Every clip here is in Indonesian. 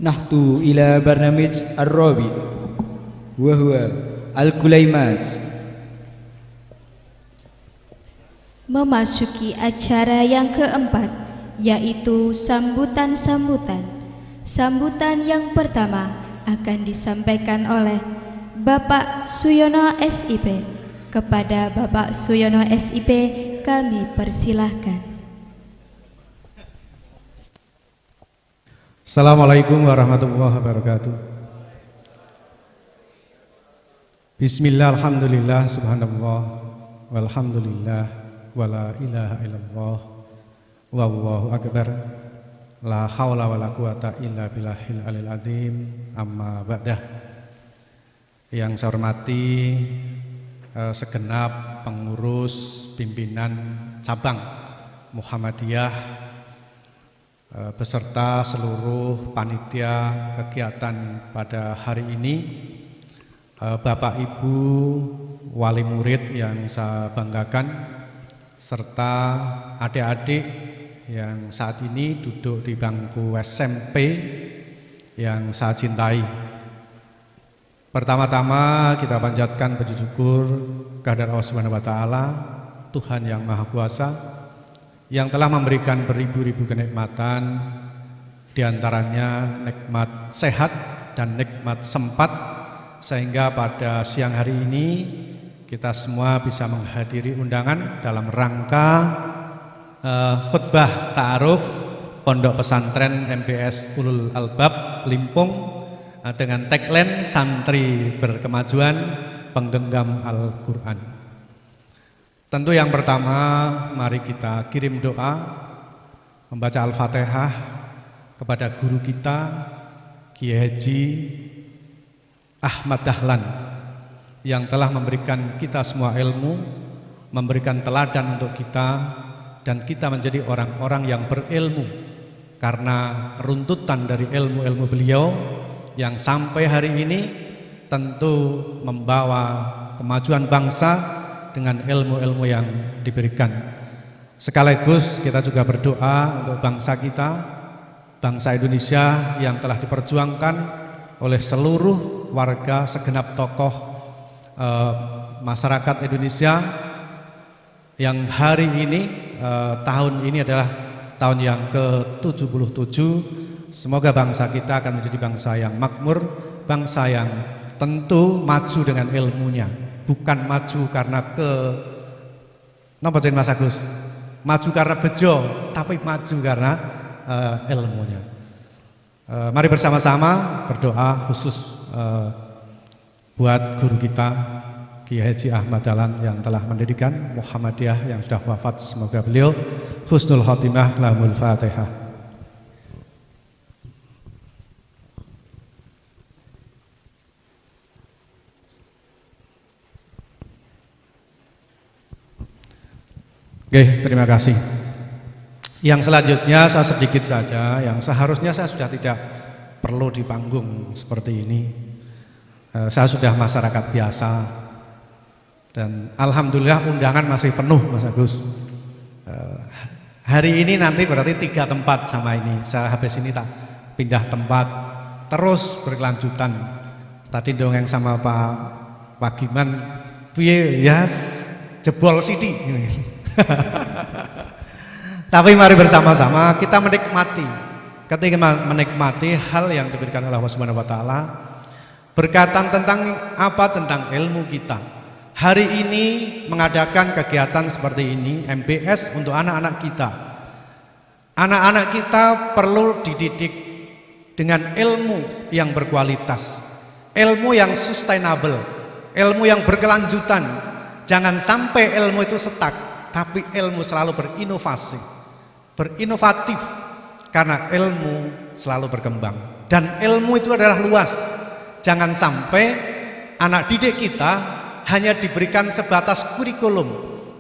نحن إلى برنامج الرابع وهو الكليمات. Memasuki acara yang keempat, yaitu sambutan-sambutan. Sambutan yang pertama akan disampaikan oleh Bapak Suyono SIP. Kepada Bapak Suyono SIP kami persilahkan. Assalamualaikum warahmatullahi wabarakatuh. Bismillah, alhamdulillah, subhanallah, walhamdulillah, wala ilaha illallah, wallahu akbar, la hawla wala quwata illa billahil alil azim, amma ba'dah. Yang saya hormati segenap pengurus pimpinan cabang Muhammadiyah beserta seluruh panitia kegiatan pada hari ini, Bapak Ibu wali murid yang saya banggakan, serta adik-adik yang saat ini duduk di bangku SMP yang saya cintai. Pertama-tama kita panjatkan puji syukur kehadirat Allah Subhanahu wa taala, Tuhan yang Maha Kuasa, yang telah memberikan beribu-ribu kenikmatan, diantaranya nikmat sehat dan nikmat sempat, sehingga pada siang hari ini kita semua bisa menghadiri undangan dalam rangka khutbah ta'aruf Pondok Pesantren MBS Ulul Albab Limpung dengan tagline santri berkemajuan penggenggam Al-Quran. Tentu yang pertama, mari kita kirim doa, membaca Al-Fatihah kepada guru kita, Kiai Haji Ahmad Dahlan, yang telah memberikan kita semua ilmu, memberikan teladan untuk kita, dan kita menjadi orang-orang yang berilmu karena runtutan dari ilmu-ilmu beliau yang sampai hari ini tentu membawa kemajuan bangsa dengan ilmu-ilmu yang diberikan. Sekaligus kita juga berdoa untuk bangsa kita, bangsa Indonesia yang telah diperjuangkan oleh seluruh warga, segenap tokoh masyarakat Indonesia, yang hari ini tahun ini adalah tahun yang ke-77. Semoga bangsa kita akan menjadi bangsa yang makmur, bangsa yang tentu maju dengan ilmunya, bukan maju karena Mas Agus? Maju karena bejo, tapi maju karena ilmunya. Mari bersama-sama berdoa khusus buat guru kita Kiai Haji Ahmad Dahlan yang telah mendirikan Muhammadiyah yang sudah wafat. Semoga beliau husnul khotimah, lahumul fatihah. Oke, terima kasih. Yang selanjutnya saya sedikit saja, yang seharusnya saya sudah tidak perlu di panggung seperti ini. Saya sudah masyarakat biasa, dan alhamdulillah undangan masih penuh, Mas Agus. Hari ini nanti berarti 3 tempat sama ini. Saya habis ini tak pindah tempat, terus berkelanjutan. Tadi dongeng sama Pak Giman, piye yes, jebol sidi. Tapi mari bersama-sama kita menikmati. Ketika menikmati hal yang diberikan oleh Allah Subhanahu wa taala, berkaitan tentang apa? Tentang ilmu kita. Hari ini mengadakan kegiatan seperti ini MBS untuk anak-anak kita. Anak-anak kita perlu dididik dengan ilmu yang berkualitas, ilmu yang sustainable, ilmu yang berkelanjutan. Jangan sampai ilmu itu stuck, tapi ilmu selalu berinovasi, berinovatif, karena ilmu selalu berkembang dan ilmu itu adalah luas. Jangan sampai anak didik kita hanya diberikan sebatas kurikulum,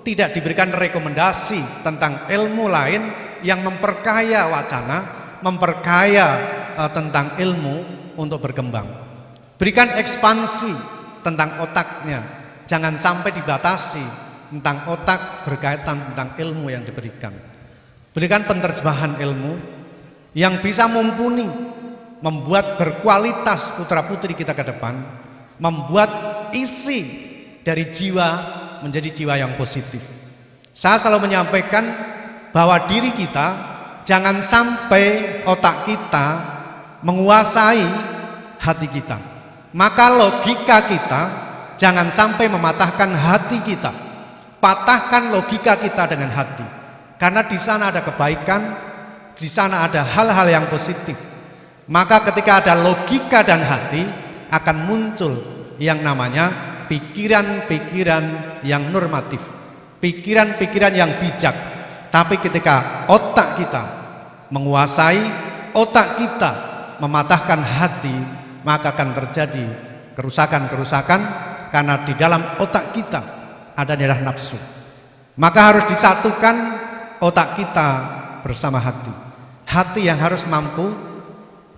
tidak diberikan rekomendasi tentang ilmu lain yang memperkaya wacana, memperkaya tentang ilmu untuk berkembang. Berikan ekspansi tentang otaknya, jangan sampai dibatasi tentang otak berkaitan tentang ilmu yang diberikan. Berikan penerjemahan ilmu yang bisa mumpuni membuat berkualitas putra-putri kita ke depan, membuat isi dari jiwa menjadi jiwa yang positif. Saya selalu menyampaikan bahwa diri kita jangan sampai otak kita menguasai hati kita. Maka logika kita jangan sampai mematahkan hati kita. Patahkan logika kita dengan hati. Karena di sana ada kebaikan, di sana ada hal-hal yang positif. Maka ketika ada logika dan hati, akan muncul yang namanya pikiran-pikiran yang normatif, pikiran-pikiran yang bijak. Tapi ketika otak kita menguasai, otak kita mematahkan hati, maka akan terjadi kerusakan-kerusakan, karena di dalam otak kita ada darah nafsu. Maka harus disatukan otak kita bersama hati. Hati yang harus mampu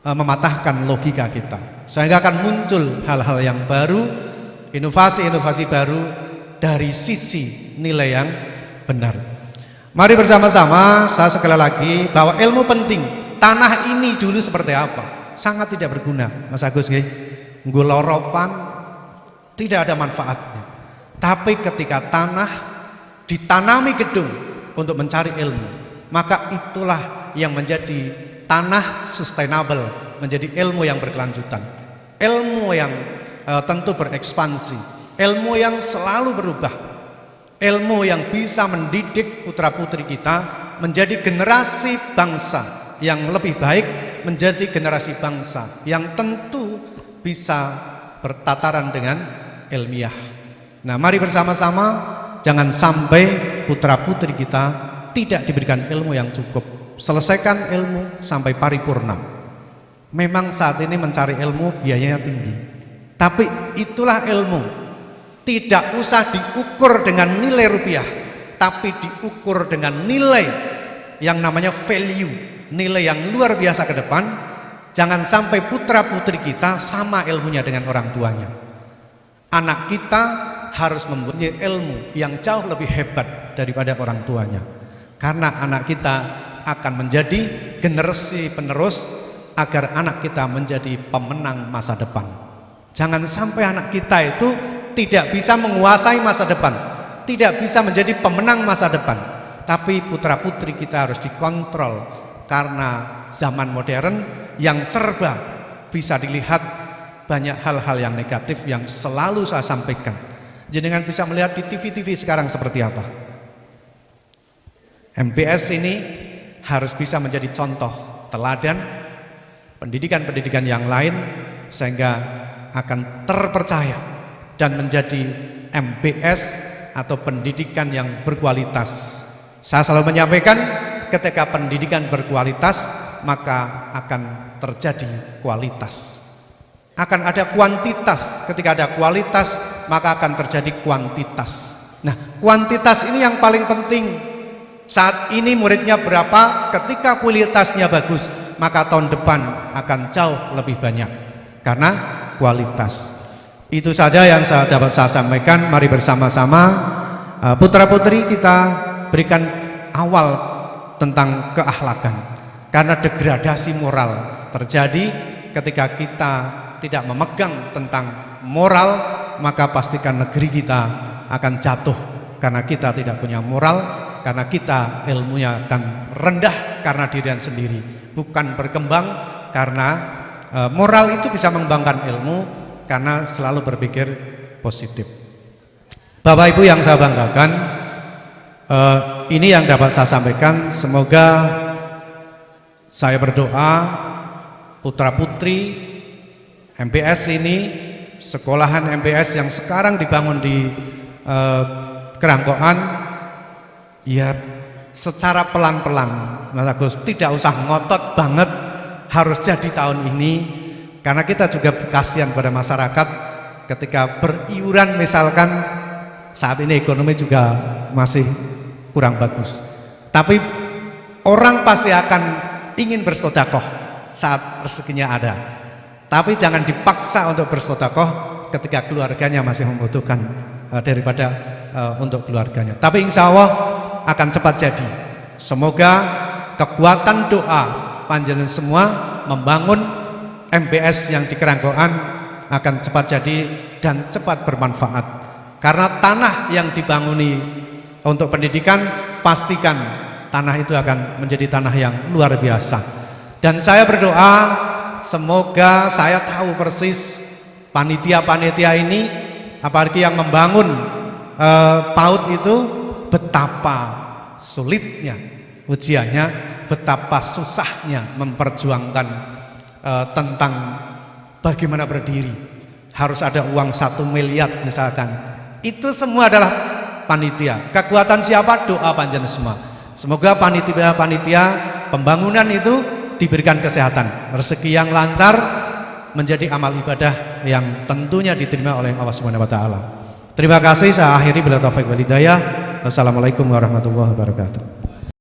mematahkan logika kita, sehingga akan muncul hal-hal yang baru, inovasi-inovasi baru dari sisi nilai yang benar. Mari bersama-sama, saya sekali lagi bahwa ilmu penting. Tanah ini dulu seperti apa? Sangat tidak berguna, Mas Agus nggih. Nggo loropan tidak ada manfaatnya. Tapi ketika tanah ditanami gedung untuk mencari ilmu, maka itulah yang menjadi tanah sustainable, menjadi ilmu yang berkelanjutan, ilmu yang tentu berekspansi, ilmu yang selalu berubah, ilmu yang bisa mendidik putra-putri kita menjadi generasi bangsa yang lebih baik, menjadi generasi bangsa yang tentu bisa bertataran dengan ilmiah. Nah, mari bersama-sama jangan sampai putra-putri kita tidak diberikan ilmu yang cukup. Selesaikan ilmu sampai paripurna. Memang saat ini mencari ilmu biayanya tinggi, tapi itulah ilmu. Tidak usah diukur dengan nilai rupiah, tapi diukur dengan nilai yang namanya value, nilai yang luar biasa ke depan. Jangan sampai putra-putri kita sama ilmunya dengan orang tuanya. Anak kita harus mempunyai ilmu yang jauh lebih hebat daripada orang tuanya, karena anak kita akan menjadi generasi penerus, agar anak kita menjadi pemenang masa depan. Jangan sampai anak kita itu tidak bisa menguasai masa depan, tidak bisa menjadi pemenang masa depan. Tapi putra-putri kita harus dikontrol, karena zaman modern yang serba bisa dilihat banyak hal-hal yang negatif yang selalu saya sampaikan. Jenengan bisa melihat di TV-TV sekarang seperti apa. MBS ini harus bisa menjadi contoh teladan pendidikan-pendidikan yang lain, sehingga akan terpercaya dan menjadi MBS atau pendidikan yang berkualitas. Saya selalu menyampaikan, ketika pendidikan berkualitas, maka akan terjadi kualitas. Akan ada kuantitas. Ketika ada kualitas, maka akan terjadi kuantitas. Nah, kuantitas ini yang paling penting. Saat ini muridnya berapa, ketika kualitasnya bagus, maka tahun depan akan jauh lebih banyak, karena kualitas. Itu saja yang dapat saya sampaikan. Mari bersama-sama putra-putri kita berikan awal tentang keakhlakan, karena degradasi moral terjadi ketika kita tidak memegang tentang moral, maka pastikan negeri kita akan jatuh, karena kita tidak punya moral, karena kita ilmunya akan rendah karena dirian sendiri, bukan berkembang. Karena moral itu bisa mengembangkan ilmu, karena selalu berpikir positif. Bapak Ibu yang saya banggakan, ini yang dapat saya sampaikan. Semoga saya berdoa putra-putri MBS ini, sekolahan MBS yang sekarang dibangun di Kerangkoan, ya secara pelan-pelan, Mas Agus, tidak usah ngotot banget harus jadi tahun ini, karena kita juga kasihan pada masyarakat ketika beriuran. Misalkan saat ini ekonomi juga masih kurang bagus, tapi orang pasti akan ingin bersedekah saat rezekinya ada. Tapi jangan dipaksa untuk bersedekah ketika keluarganya masih membutuhkan daripada untuk keluarganya. Tapi insya Allah akan cepat jadi. Semoga kekuatan doa panjenengan semua membangun MBS yang di Kerangkoan akan cepat jadi dan cepat bermanfaat. Karena tanah yang dibanguni untuk pendidikan, pastikan tanah itu akan menjadi tanah yang luar biasa. Dan saya berdoa semoga, saya tahu persis panitia-panitia ini, apalagi yang membangun PAUD itu, betapa sulitnya ujiannya, betapa susahnya memperjuangkan tentang bagaimana berdiri. Harus ada uang 1 miliar misalkan. Itu semua adalah panitia. Kekuatan siapa? Doa panjenengan semua. Semoga panitia-panitia pembangunan itu diberikan kesehatan, rezeki yang lancar, menjadi amal ibadah yang tentunya diterima oleh Allah Subhanahu wa taala. Terima kasih, saya akhiri bila taufik wal hidayah. Wassalamualaikum warahmatullahi wabarakatuh.